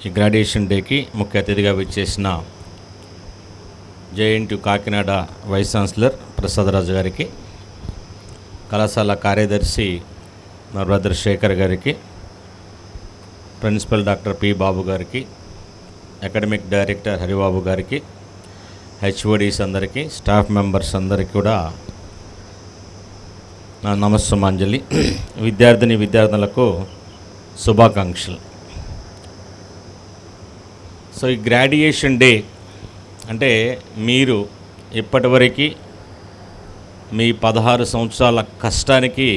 ఈ గ్రాడ్యుయేషన్ డేకి ముఖ్య అతిథిగా విచ్చేసిన JNTU Kakinada vice chancellor Prasadaraju గారికి, కళాశాల కార్యదర్శి మా బ్రదర్ శేఖర్ గారికి, ప్రిన్సిపల్ డాక్టర్ పి బాబు గారికి, అకాడమిక్ డైరెక్టర్ హరిబాబు గారికి, హెచ్ఓడీస్ అందరికీ, స్టాఫ్ మెంబర్స్ అందరికీ కూడా నా నమస్సుమాంజలి. విద్యార్థులకు శుభాకాంక్షలు. సో ఈ గ్రాడ్యుయేషన్ డే అంటే మీరు ఇప్పటివరకు మీ 16 సంవత్సరాల కష్టానికి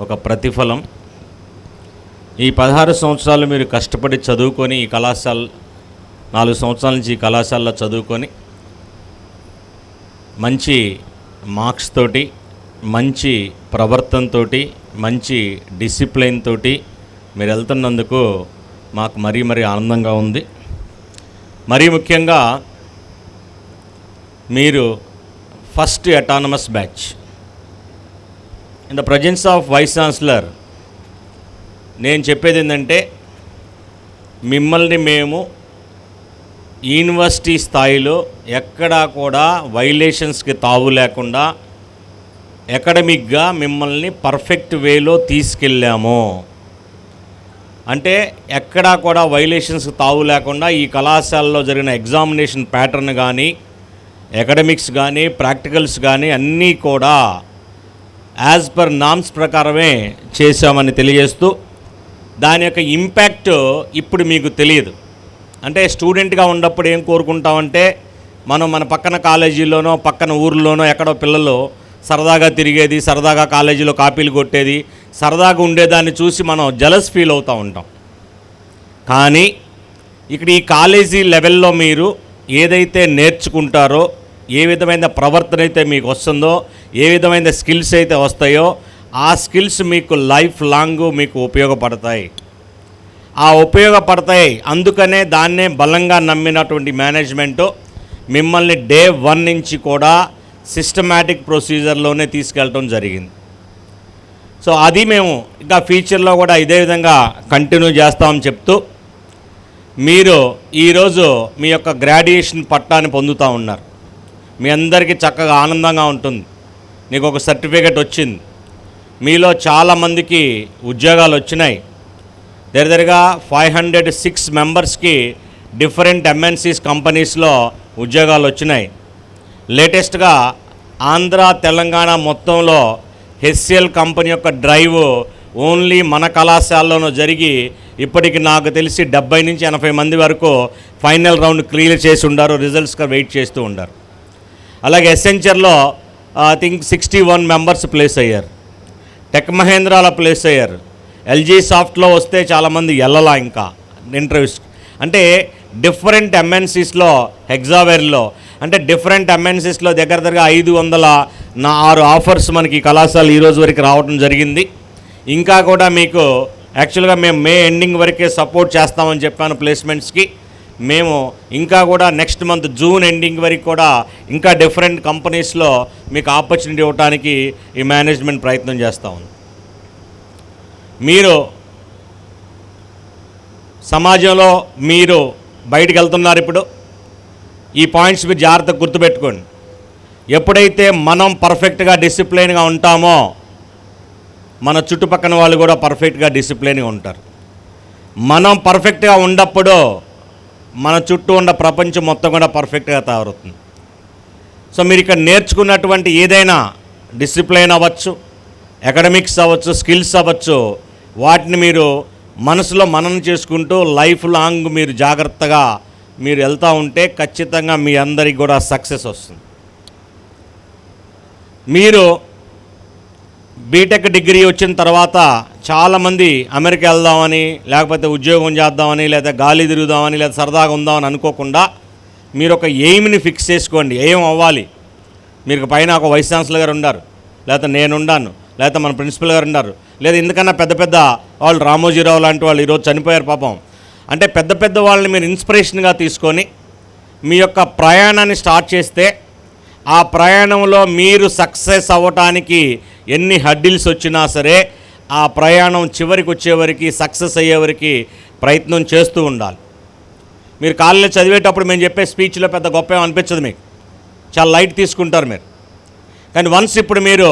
ఒక ప్రతిఫలం. ఈ 16 సంవత్సరాలు మీరు కష్టపడి చదువుకొని ఈ కళాశాల 4 సంవత్సరాల నుంచి ఈ కళాశాలలో చదువుకొని మంచి మార్క్స్ తోటి, మంచి ప్రవర్తనతోటి, మంచి డిసిప్లిన్ తోటి మీరు వెళ్తున్నందుకు మాకు మరీ ఆనందంగా ఉంది. మరీ ముఖ్యంగా మీరు first autonomous batch in the presence of vice chancellor. నేను చెప్పేది ఏంటంటే, మిమ్మల్ని మేము యూనివర్సిటీ స్థాయిలో ఎక్కడా కూడా వైలేషన్స్కి తావు లేకుండా అకాడమిక్గా మిమ్మల్ని పర్ఫెక్ట్ వేలో తీసుకెళ్ళాము. అంటే ఎక్కడా కూడా వైలేషన్స్కి తావు లేకుండా ఈ కళాశాలలో జరిగిన ఎగ్జామినేషన్ ప్యాటర్న్ కానీ, అకాడమిక్స్ కానీ, ప్రాక్టికల్స్ కానీ అన్నీ కూడా యాజ్ పర్ నామ్స్ ప్రకారమే చేశామని తెలియజేస్తూ, దాని యొక్క ఇంపాక్ట్ ఇప్పుడు మీకు తెలియదు. అంటే స్టూడెంట్గా ఉన్నప్పుడు ఏం కోరుకుంటామంటే, మన పక్కన కాలేజీలోనో పక్కన ఊర్లోనో ఎక్కడో పిల్లలు సరదాగా తిరిగేది, సరదాగా కాలేజీలో కాపీలు కొట్టేది, సరదాగా ఉండేదాన్ని చూసి మనం జలస్ ఫీల్ అవుతూ ఉంటాం. కానీ ఇక్కడ ఈ కాలేజీ లెవెల్లో మీరు ఏదైతే నేర్చుకుంటారో, ఏ విధమైన ప్రవర్తన అయితే మీకు వస్తుందో, ఏ విధమైన స్కిల్స్ అయితే వస్తాయో, ఆ స్కిల్స్ మీకు లైఫ్ లాంగ్ మీకు ఉపయోగపడతాయి. అందుకనే దాన్నే బలంగా నమ్మినటువంటి మేనేజ్మెంటు మిమ్మల్ని డే 1 నుంచి కూడా సిస్టమాటిక్ ప్రొసీజర్లోనే తీసుకెళ్ళటం జరిగింది. సో అది మేము ఇంకా ఫ్యూచర్లో కూడా ఇదే విధంగా కంటిన్యూ చేస్తామని చెప్తూ, మీరు ఈరోజు మీ యొక్క గ్రాడ్యుయేషన్ పట్టాన్ని పొందుతూ ఉన్నారు. మీ అందరికీ చక్కగా ఆనందంగా ఉంటుంది. నీకు ఒక సర్టిఫికేట్ వచ్చింది. మీలో చాలామందికి ఉద్యోగాలు వచ్చినాయి. దగ్గరగా 506 మెంబర్స్కి డిఫరెంట్ ఎంఎన్సీస్ కంపెనీస్లో ఉద్యోగాలు వచ్చినాయి. లేటెస్ట్గా ఆంధ్ర తెలంగాణ మొత్తంలో హెచ్సిఎల్ కంపెనీ యొక్క డ్రైవ్ ఓన్లీ మన కళాశాలలోనూ జరిగి ఇప్పటికి నాకు తెలిసి 70 నుంచి 80 మంది వరకు ఫైనల్ రౌండ్ క్లియర్ చేసి ఉండారు, రిజల్ట్స్గా వెయిట్ చేస్తూ ఉండారు. అలాగే ఎసెంచర్లో ఐ థింక్ 61 మెంబర్స్ ప్లేస్ అయ్యారు. టెక్ మహేంద్రాలో ప్లేస్ అయ్యారు. ఎల్జీ సాఫ్ట్లో వస్తే చాలామంది వెళ్ళలా ఇంకా ఇంటర్వ్యూస్. అంటే డిఫరెంట్ ఎంఎన్సీస్లో, హెగ్జావేర్లో అంటే డిఫరెంట్ ఎంఎన్సీస్లో దగ్గరగా 506 ఆఫర్స్ మనకి కళాశాల ఈరోజు వరకు రావడం జరిగింది. ఇంకా కూడా మీకు యాక్చువల్గా మేము మే ఎండింగ్ వరకే సపోర్ట్ చేస్తామని చెప్పాను ప్లేస్మెంట్స్కి. మేము ఇంకా కూడా నెక్స్ట్ మంత్ జూన్ ఎండింగ్ వరకు కూడా ఇంకా డిఫరెంట్ కంపెనీస్లో మీకు ఆపర్చునిటీ ఇవ్వడానికి ఈ మేనేజ్మెంట్ ప్రయత్నం చేస్తూ ఉంది. మీరు సమాజంలో మీరు బయటికి వెళ్తున్నారు. ఇప్పుడు ఈ పాయింట్స్ మీరు జాగ్రత్తగా గుర్తుపెట్టుకోండి. ఎప్పుడైతే మనం పర్ఫెక్ట్గా డిసిప్లైన్గా ఉంటామో, మన చుట్టుపక్కల వాళ్ళు కూడా పర్ఫెక్ట్గా డిసిప్లైన్గా ఉంటారు. మనం పర్ఫెక్ట్గా ఉన్నప్పుడు మన చుట్టూ ఉన్న ప్రపంచం మొత్తం కూడా పర్ఫెక్ట్గా తయారవుతుంది. సో మీరు ఇక్కడ నేర్చుకున్నటువంటి ఏదైనా డిసిప్లైన్ అవ్వచ్చు, అకాడమిక్స్ అవ్వచ్చు, స్కిల్స్ అవ్వచ్చు, వాటిని మీరు మనసులో మననం చేసుకుంటూ లైఫ్ లాంగ్ మీరు జాగ్రత్తగా మీరు వెళ్తూ ఉంటే ఖచ్చితంగా మీ అందరికి కూడా సక్సెస్ వస్తుంది. మీరు బీటెక్ డిగ్రీ వచ్చిన తర్వాత చాలామంది అమెరికా వెళ్దామని, లేకపోతే ఉద్యోగం చేద్దామని, లేదా గాలి తిరుగుదామని, లేదా సరదాగా ఉందామని అనుకోకుండా మీరు ఒక ఎయిమ్ని ఫిక్స్ చేసుకోండి. ఏం అవ్వాలి? మీరు పైన ఒక వైస్ ఛాన్సలర్ గారు ఉన్నారు, లేకపోతే నేనున్నాను, లేకపోతే మన ప్రిన్సిపల్ గారు ఉన్నారు, లేదా ఎందుకన్నా పెద్ద వాళ్ళు రామోజీరావు లాంటి వాళ్ళు ఈరోజు చనిపోయారు పాపం. అంటే పెద్ద వాళ్ళని మీరు ఇన్స్పిరేషన్గా తీసుకొని మీ యొక్క ప్రయాణాన్ని స్టార్ట్ చేస్తే, ఆ ప్రయాణంలో మీరు సక్సెస్ అవ్వటానికి ఎన్ని హడ్డిల్స్ వచ్చినా సరే ఆ ప్రయాణం చివరికి వచ్చేవరకు, సక్సెస్ అయ్యేవరకు ప్రయత్నం చేస్తూ ఉండాలి. మీరు కాలేజీలో చదివేటప్పుడు మేము చెప్పే స్పీచ్లో పెద్ద గొప్ప ఏం అనిపించదు, మీకు చాలా లైట్ తీసుకుంటారు మీరు. కానీ వన్స్ ఇప్పుడు మీరు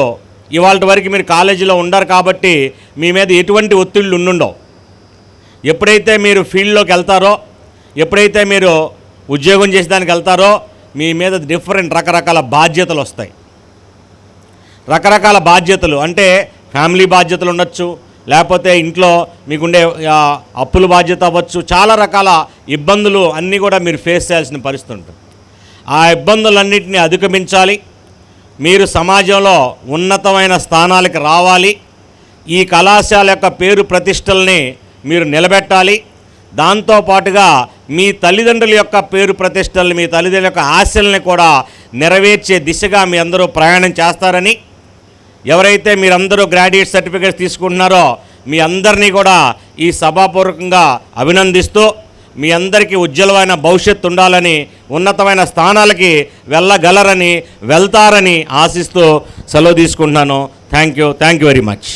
ఇవాళ వరకు మీరు కాలేజీలో ఉండరు కాబట్టి మీ మీద ఎటువంటి ఒత్తిళ్ళు ఉండుండవు. ఎప్పుడైతే మీరు ఫీల్డ్లోకి వెళ్తారో, ఎప్పుడైతే మీరు ఉద్యోగం చేసేదానికి వెళ్తారో మీ మీద డిఫరెంట్ రకరకాల బాధ్యతలు వస్తాయి. రకరకాల బాధ్యతలు అంటే ఫ్యామిలీ బాధ్యతలు ఉండొచ్చు, లేకపోతే ఇంట్లో మీకుండే అప్పుల బాధ్యత అవ్వచ్చు, చాలా రకాల ఇబ్బందులు అన్నీ కూడా మీరు ఫేస్ చేయాల్సిన పరిస్థితి ఉంటుంది. ఆ ఇబ్బందులన్నింటినీ అధిగమించాలి, మీరు సమాజంలో ఉన్నతమైన స్థానాలకు రావాలి, ఈ కళాశాల యొక్క పేరు ప్రతిష్టల్ని మీరు నిలబెట్టాలి. దాంతోపాటుగా మీ తల్లిదండ్రుల యొక్క పేరు ప్రతిష్టల్ని, మీ తల్లిదండ్రుల యొక్క ఆశల్ని కూడా నెరవేర్చే దిశగా మీ అందరూ ప్రయాణం చేస్తారని, ఎవరైతే మీరందరూ గ్రాడ్యుయేట్ సర్టిఫికేట్స్ తీసుకుంటున్నారో మీ అందరినీ కూడా ఈ సభాపూర్వకంగా అభినందిస్తూ మీ అందరికీ ఉజ్వలమైన భవిష్యత్తు ఉండాలని, ఉన్నతమైన స్థానాలకి వెళ్ళగలరని, వెళ్తారని ఆశిస్తూ సెలవు తీసుకుంటున్నాను. Thank you very much.